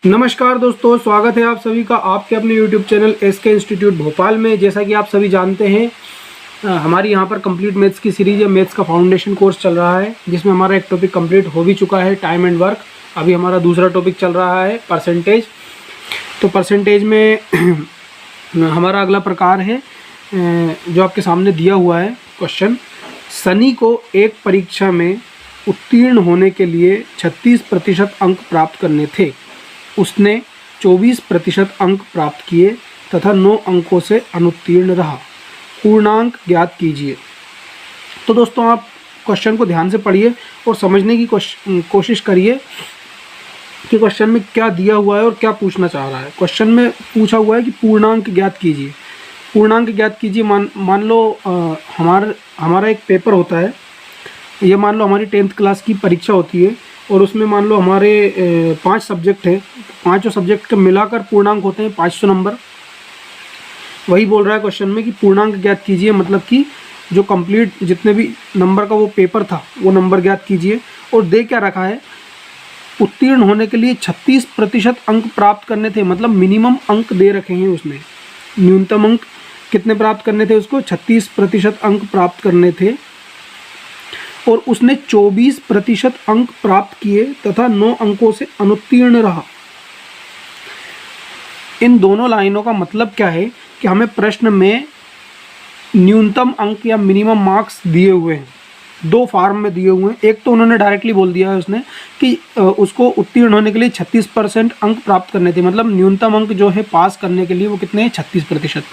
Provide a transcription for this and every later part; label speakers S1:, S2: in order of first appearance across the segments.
S1: नमस्कार दोस्तों, स्वागत है आप सभी का आपके अपने YouTube channel SK institute Bhopal में। जैसा कि आप सभी जानते हैं, हमारी यहाँ पर कंप्लीट मैथ्स की सीरीज है। मैथ्स का फाउंडेशन कोर्स चल रहा है, जिसमें हमारा एक टॉपिक कंप्लीट हो भी चुका है, टाइम एंड वर्क। अभी हमारा दूसरा टॉपिक चल रहा है परसेंटेज। तो परसेंटेज में हमारा अगला प्रकार है जो आपके सामने दिया हुआ है क्वेश्चन। सनी को एक परीक्षा में उत्तीर्ण होने के लिए 36% अंक प्राप्त करने थे। उसने 24% अंक प्राप्त किए तथा 9 अंकों से अनुत्तीर्ण रहा। पूर्णांक ज्ञात कीजिए। तो दोस्तों, आप क्वेश्चन को ध्यान से पढ़िए और समझने की कोशिश करिए कि क्वेश्चन में क्या दिया हुआ है और क्या पूछना चाह रहा है। क्वेश्चन में पूछा हुआ है कि पूर्णांक ज्ञात कीजिए। पूर्णांक ज्ञात कीजिए, मान लो हमारा एक पेपर होता है। ये मान लो हमारी 10th क्लास की परीक्षा होती है और उसमें मान लो हमारे 5 सब्जेक्ट हैं। 5 सब्जेक्ट के मिलाकर पूर्णांक होते हैं 500 नंबर। वही बोल रहा है क्वेश्चन में कि पूर्णांक ज्ञात कीजिए, मतलब कि जो कंप्लीट जितने भी नंबर का वो पेपर था वो नंबर ज्ञात कीजिए। और दे क्या रखा है, उत्तीर्ण होने के लिए 36% अंक प्राप्त करने थे, मतलब मिनिमम अंक दे रखे हैं उसने। न्यूनतम अंक कितने प्राप्त करने थे उसको? 36% अंक प्राप्त करने थे और उसने 24% अंक प्राप्त किए तथा 9 अंकों से अनुत्तीर्ण रहा। इन दोनों लाइनों का मतलब क्या है कि हमें प्रश्न में न्यूनतम अंक या मिनिमम मार्क्स दिए हुए हैं। 2 फॉर्म में दिए हुए हैं। एक तो उन्होंने डायरेक्टली बोल दिया है उसने कि उसको उत्तीर्ण होने के लिए 36% अंक प्राप्त करने थे, मतलब न्यूनतम अंक जो है पास करने के लिए वो कितने हैं? 36%।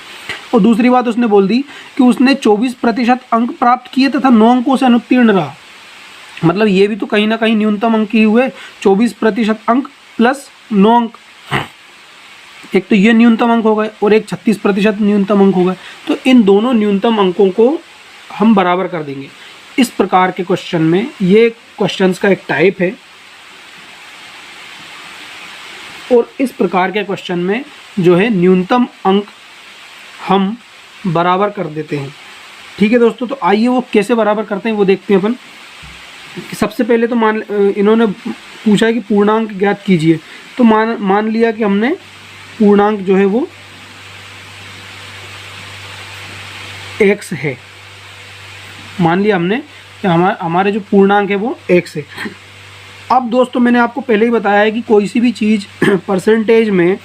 S1: और दूसरी बात उसने बोल दी कि उसने 24% अंक प्राप्त किए तथा 9 अंकों से अनुत्तीर्ण रहा। मतलब ये भी तो कहीं ना कहीं न्यूनतम अंक ही हुए। 24% अंक प्लस 9 अंक, एक तो ये न्यूनतम अंक हो गए और एक 36% न्यूनतम अंक हो गए। तो इन दोनों न्यूनतम अंकों को हम बराबर कर देंगे। इस प्रकार के क्वेश्चन में, ये क्वेश्चंस का एक टाइप है और इस प्रकार के क्वेश्चन में जो है न्यूनतम अंक हम बराबर कर देते हैं। ठीक है दोस्तों, तो आइए वो कैसे बराबर करते हैं वो देखते हैं अपन। सबसे पहले तो इन्होंने पूछा है कि पूर्णांक ज्ञात कीजिए। तो मान लिया कि हमने पूर्णांक जो है वो x है। मान लिया हमने कि हमारे जो पूर्णांक है वो x है। अब दोस्तों, मैंने आपको पहले ही बताया है कि कोई सी भी चीज़ परसेंटेज में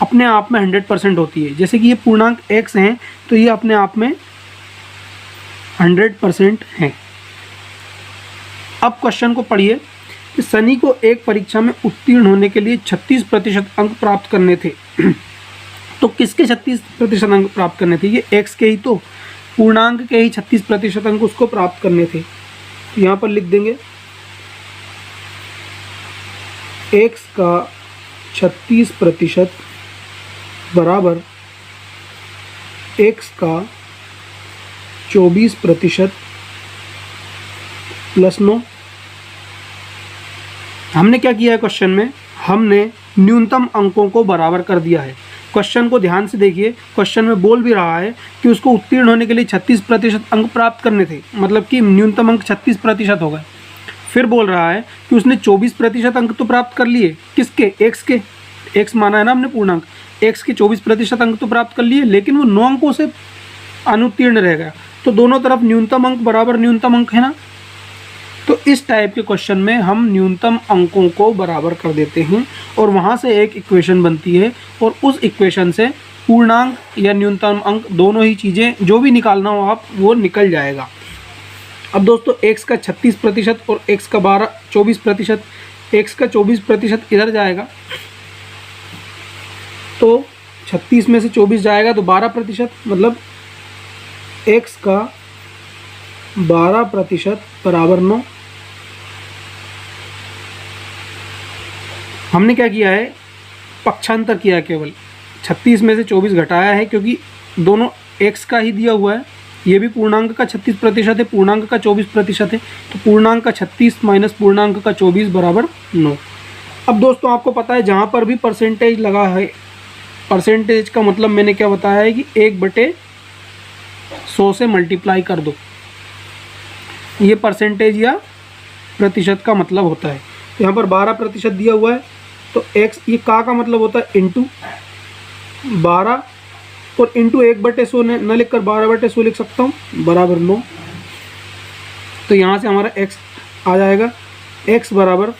S1: अपने आप में 100% होती है। जैसे कि ये पूर्णांक x हैं तो ये अपने आप में 100% हैं। अब क्वेश्चन को पढ़िए कि सनी को एक परीक्षा में उत्तीर्ण होने के लिए 36% अंक प्राप्त करने थे। तो किसके 36% अंक प्राप्त करने थे? ये x के ही, तो पूर्णांक के ही 36% अंक उसको प्राप्त करने थे। तो यहाँ पर लिख देंगे x का 36% बराबर x का 24% प्लस 9। हमने क्या किया है क्वेश्चन में? हमने न्यूनतम अंकों को बराबर कर दिया है। क्वेश्चन को ध्यान से देखिए। क्वेश्चन में बोल भी रहा है कि उसको उत्तीर्ण होने के लिए 36% अंक प्राप्त करने थे, मतलब कि न्यूनतम अंक 36% हो गए। फिर बोल रहा है कि उसने 24% अंक तो प्राप्त कर लिए। किसके? x के। x माना है ना हमने पूर्णांक। x के 24% अंक तो प्राप्त कर लिए, लेकिन वो 9 अंकों से अनुत्तीर्ण रह गया। तो दोनों तरफ न्यूनतम अंक बराबर न्यूनतम अंक है ना। तो इस टाइप के क्वेश्चन में हम न्यूनतम अंकों को बराबर कर देते हैं और वहाँ से एक इक्वेशन बनती है और उस इक्वेशन से पूर्णांक या न्यूनतम अंक, दोनों ही चीज़ें जो भी निकालना हो आप, वो निकल जाएगा। अब दोस्तों, x का 36% और x का 24%, x का 24% इधर जाएगा तो 36 में से 24 जाएगा तो 12%, मतलब x का 12% बराबर 9। हमने क्या किया है? पक्षांतर किया, केवल 36 में से 24 घटाया है, क्योंकि दोनों x का ही दिया हुआ है। ये भी पूर्णांक का 36% है, पूर्णांक का 24% है। तो पूर्णांक का 36 माइनस पूर्णांक का 24 बराबर 9। अब दोस्तों, आपको पता है जहाँ पर भी परसेंटेज लगा है, परसेंटेज का मतलब मैंने क्या बताया है कि 1/100 से मल्टीप्लाई कर दो। ये परसेंटेज या प्रतिशत का मतलब होता है। यहाँ पर 12% दिया हुआ है तो x, ये का मतलब होता है इंटू 12 और इंटू 1/100 न लिखकर 12/100 लिख सकता हूँ, बराबर 9। तो यहाँ से हमारा x आ जाएगा, x बराबर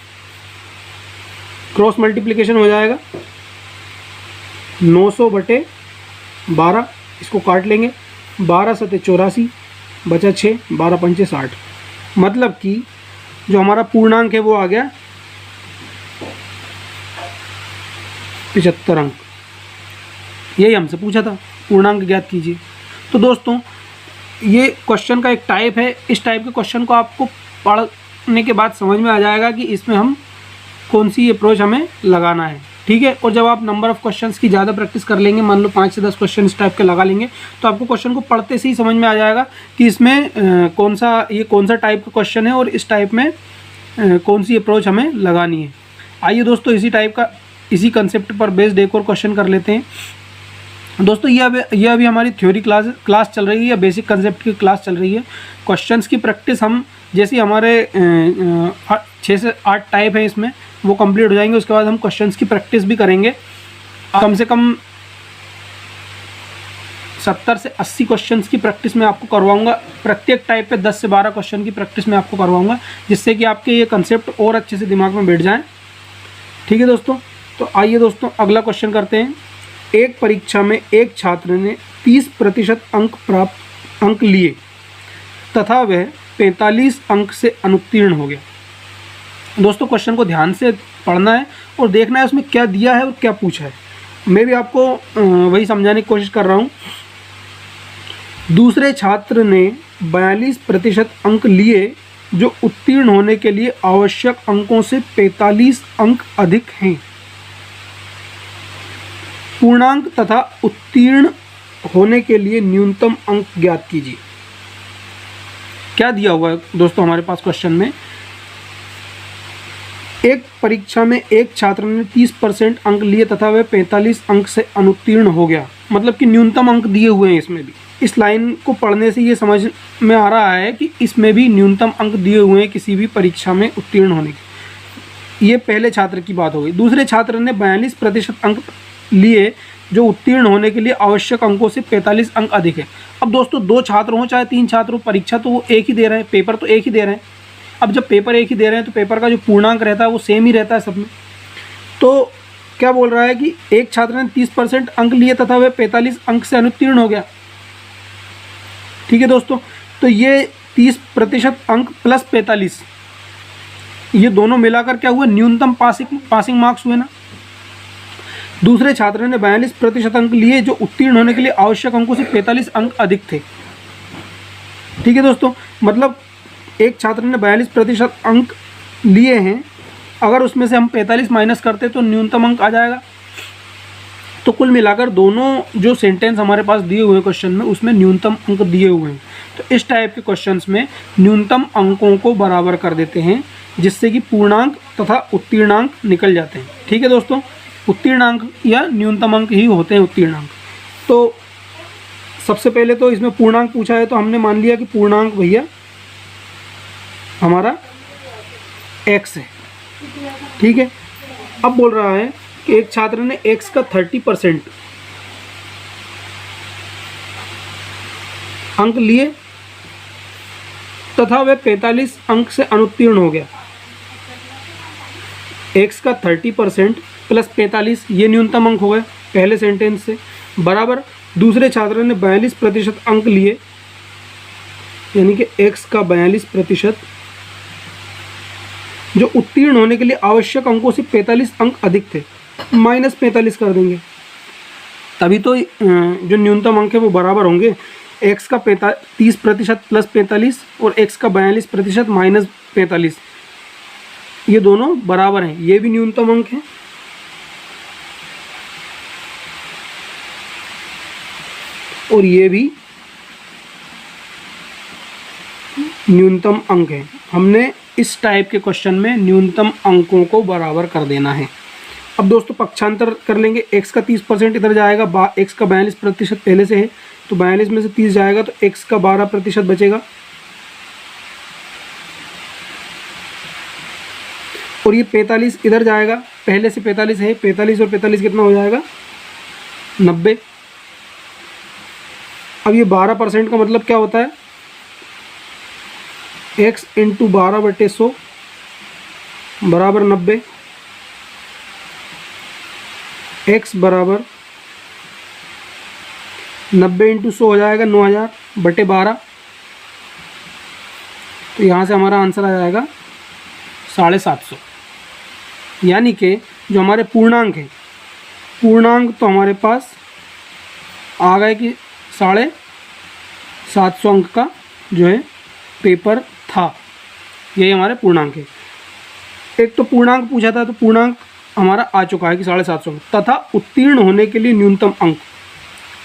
S1: क्रॉस मल्टीप्लिकेशन हो जाएगा 900/12, इसको काट लेंगे, 12 सते 84 बचा 6, 12 पंचे 60। मतलब कि जो हमारा पूर्णांक है वो आ गया 75 अंक। यही हमसे पूछा था, पूर्णांक ज्ञात कीजिए। तो दोस्तों ये क्वेश्चन का एक टाइप है। इस टाइप के क्वेश्चन को आपको पढ़ने के बाद समझ में आ जाएगा कि इसमें हम कौन सी अप्रोच हमें लगाना है, ठीक है। और जब आप नंबर ऑफ़ क्वेश्चंस की ज़्यादा प्रैक्टिस कर लेंगे, मान लो 5 से 10 क्वेश्चन इस टाइप के लगा लेंगे, तो आपको क्वेश्चन को पढ़ते से ही समझ में आ जाएगा कि इसमें कौन सा टाइप का क्वेश्चन है और इस टाइप में कौन सी अप्रोच हमें लगानी है। आइए दोस्तों इसी कंसेप्ट पर बेस्ड एक और क्वेश्चन कर लेते हैं। दोस्तों ये अभी हमारी थ्योरी क्लास चल रही है, बेसिक कंसेप्ट की क्लास चल रही है। क्वेश्चंस की प्रैक्टिस हम जैसे हमारे 6 से 8 टाइप है इसमें, वो कंप्लीट हो जाएंगे, उसके बाद हम क्वेश्चंस की प्रैक्टिस भी करेंगे। कम से कम 70 से 80 क्वेश्चंस की प्रैक्टिस मैं आपको करवाऊंगा। प्रत्येक टाइप पे 10 से 12 क्वेश्चन की प्रैक्टिस मैं आपको करवाऊंगा, जिससे कि आपके ये कंसेप्ट और अच्छे से दिमाग में बैठ जाएं, ठीक है दोस्तों। तो आइए दोस्तों अगला क्वेश्चन करते हैं। एक परीक्षा में एक छात्र ने 30% अंक लिए तथा वह 45 अंक से अनुत्तीर्ण हो गया। दोस्तों क्वेश्चन को ध्यान से पढ़ना है और देखना है उसमें क्या दिया है और क्या पूछा है। मैं भी आपको वही समझाने की कोशिश कर रहा हूँ। दूसरे छात्र ने 42% अंक लिए जो उत्तीर्ण होने के लिए आवश्यक अंकों से 45 अंक अधिक हैं। पूर्णांक तथा उत्तीर्ण होने के लिए न्यूनतम अंक ज्ञात कीजिए। क्या दिया हुआ है दोस्तों हमारे पास क्वेश्चन में? एक परीक्षा में एक छात्र ने 30% अंक लिए तथा वह 45 अंक से अनुत्तीर्ण हो गया, मतलब कि न्यूनतम अंक दिए हुए हैं इसमें भी। इस लाइन को पढ़ने से ये समझ में आ रहा है कि इसमें भी न्यूनतम अंक दिए हुए हैं किसी भी परीक्षा में उत्तीर्ण होने के। ये पहले छात्र की बात हो गई। दूसरे छात्र ने 42% अंक लिए जो उत्तीर्ण होने के लिए आवश्यक अंकों से 45 अंक अधिक है। अब दोस्तों 2 छात्र हों चाहे 3 छात्र हो, परीक्षा तो वो एक ही दे रहे हैं, पेपर तो एक ही दे रहे हैं। अब जब पेपर एक ही दे रहे हैं तो पेपर का जो पूर्णांक रहता है वो सेम ही रहता है सब में। तो क्या बोल रहा है कि एक छात्र ने 30% अंक लिए तथा वह 45 अंक से अनुत्तीर्ण हो गया, ठीक है दोस्तों। तो ये 30% अंक प्लस 45, ये दोनों मिलाकर क्या हुआ? न्यूनतम पासिंग मार्क्स हुए ना। दूसरे छात्र ने 42% अंक लिए जो उत्तीर्ण होने के लिए आवश्यक अंकों से 45 अंक अधिक थे, ठीक है दोस्तों। मतलब एक छात्र ने 42% अंक लिए हैं, अगर उसमें से हम 45 माइनस करते तो न्यूनतम अंक आ जाएगा। तो कुल मिलाकर दोनों जो सेंटेंस हमारे पास दिए हुए हैं क्वेश्चन में, उसमें न्यूनतम अंक दिए हुए हैं। तो इस टाइप के क्वेश्चंस में न्यूनतम अंकों को बराबर कर देते हैं, जिससे कि पूर्णांक तथा उत्तीर्णांक निकल जाते हैं, ठीक है दोस्तों। उत्तीर्णांक या न्यूनतम अंक ही होते हैं उत्तीर्णांक। तो सबसे पहले तो इसमें पूर्णांक पूछा है, तो हमने मान लिया कि पूर्णांक भैया हमारा x है, ठीक है। अब बोल रहा है कि एक छात्र ने x का 30% अंक लिए तथा वह 45 अंक से अनुत्तीर्ण हो गया। x का 30% प्लस 45, ये न्यूनतम अंक हो गए पहले सेंटेंस से, बराबर दूसरे छात्र ने 42% अंक लिए, यानी कि x का 42% जो उत्तीर्ण होने के लिए आवश्यक अंकों से 45 अंक अधिक थे, माइनस 45 कर देंगे, तभी तो जो न्यूनतम अंक है वो बराबर होंगे। x का 30% प्लस 45 और x का 42% माइनस 45, ये दोनों बराबर हैं, ये भी न्यूनतम अंक है और ये भी न्यूनतम अंक है। हमने इस टाइप के क्वेश्चन में न्यूनतम अंकों को बराबर कर देना है। अब दोस्तों पक्षांतर कर लेंगे। x का 30% इधर जाएगा, x का 42% पहले से है, तो 42 में से 30 जाएगा तो x का 12% बचेगा। और ये 45 इधर जाएगा, पहले से 45 है, 45 और 45 कितना हो जाएगा 90। अब ये 12% का मतलब क्या होता है, x इंटू 12/100 बराबर 90, x बराबर 90 इंटू 100 हो जाएगा 9000/12। तो यहाँ से हमारा आंसर आ जाएगा 750। यानी कि जो हमारे पूर्णांक है, पूर्णांक तो हमारे पास आ गए कि 750 अंक का जो है पेपर था, यही हमारे पूर्णांक है। एक तो पूर्णांक पूछा था, तो पूर्णांक हमारा आ चुका है कि 750 अंक, तथा उत्तीर्ण होने के लिए न्यूनतम अंक।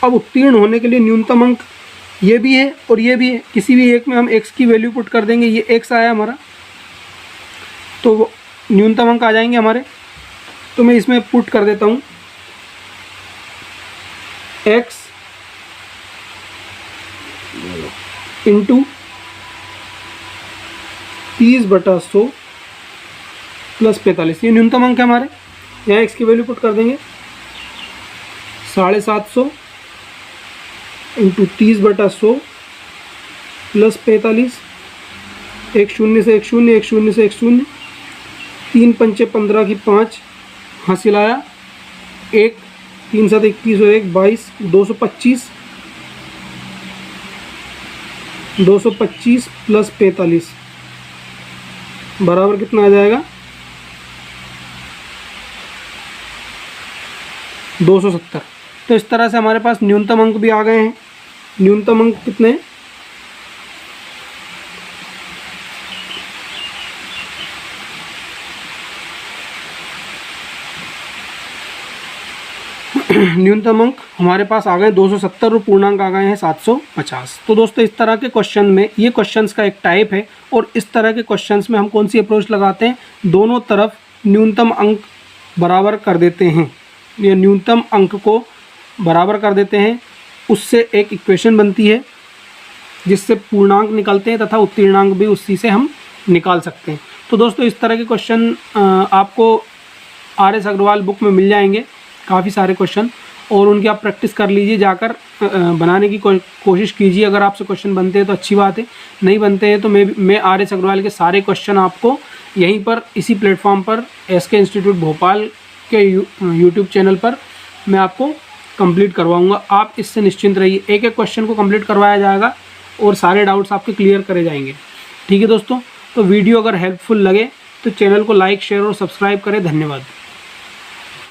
S1: अब उत्तीर्ण होने के लिए न्यूनतम अंक ये भी है और ये भी है, किसी भी एक में हम x की वैल्यू पुट कर देंगे, ये x आया हमारा, तो न्यूनतम अंक आ जाएंगे हमारे। तो मैं इसमें पुट कर देता हूँ x इंटू 30/100 प्लस 45, ये न्यूनतम अंक है हमारे। यहाँ x की वैल्यू पुट कर देंगे 750 इंटू 30/100 प्लस 45, एक शून्य से एक शून्य, एक शून्य से एक शून्य, 3 पंचे 15 की 5 हासिल आया, 1 3 7 21 और 1 22, 225 प्लस 45 बराबर कितना आ जाएगा 270। तो इस तरह से हमारे पास न्यूनतम अंक भी आ गए हैं। न्यूनतम अंक कितने हैं, न्यूनतम अंक हमारे पास आ गए 270 और पूर्णांक आ गए हैं 750। तो दोस्तों इस तरह के क्वेश्चन में, ये क्वेश्चंस का एक टाइप है, और इस तरह के क्वेश्चंस में हम कौन सी अप्रोच लगाते हैं, दोनों तरफ न्यूनतम अंक बराबर कर देते हैं। ये न्यूनतम अंक को बराबर कर देते हैं, उससे एक इक्वेशन बनती है जिससे पूर्णांक निकलते हैं तथा उत्तीर्णांक भी उसी से हम निकाल सकते हैं। तो दोस्तों इस तरह के क्वेश्चन आपको RS अग्रवाल बुक में मिल जाएंगे, काफ़ी सारे क्वेश्चन, और उनकी आप प्रैक्टिस कर लीजिए, जाकर बनाने की कोशिश कीजिए। अगर आपसे क्वेश्चन बनते हैं तो अच्छी बात है, नहीं बनते हैं तो मैं RS अग्रवाल के सारे क्वेश्चन आपको यहीं पर इसी प्लेटफॉर्म पर SK इंस्टीट्यूट भोपाल के यूट्यूब चैनल पर मैं आपको कंप्लीट करवाऊंगा। आप इससे निश्चिंत रहिए, एक एक क्वेश्चन को कंप्लीट करवाया जाएगा और सारे डाउट्स आपके क्लियर करे जाएंगे। ठीक है दोस्तों, तो वीडियो अगर हेल्पफुल लगे तो चैनल को लाइक, शेयर और सब्सक्राइब करें। धन्यवाद।